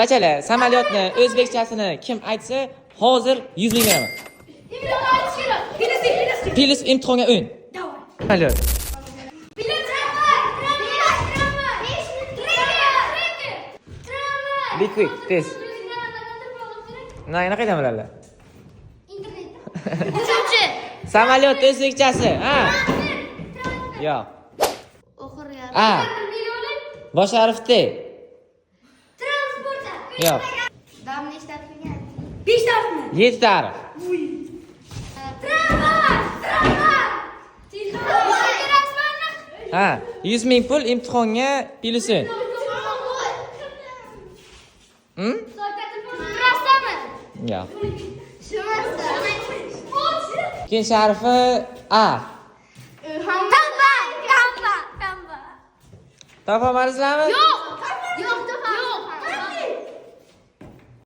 Bachalar, samolyotni o'zbekchasini kim aytsa, hozir 100 ming beraman. Pilis imtihonga o'yin. Samolyot. Be quick, tez. Nima qaydan biladilar? Uchuvchi. Samolyot o'zbekchasi, ha? Yo'q. O'qirgan. A. Bosh harfda. Yo'q. Dam nechta harfga? 5 tarafmi? 7 tarif. Ha, 100 ming pul imtihonga pilusin. Yo'q. Ikkinchi harfi A. Tamba. Topolmaysizlarmi? Yo'q.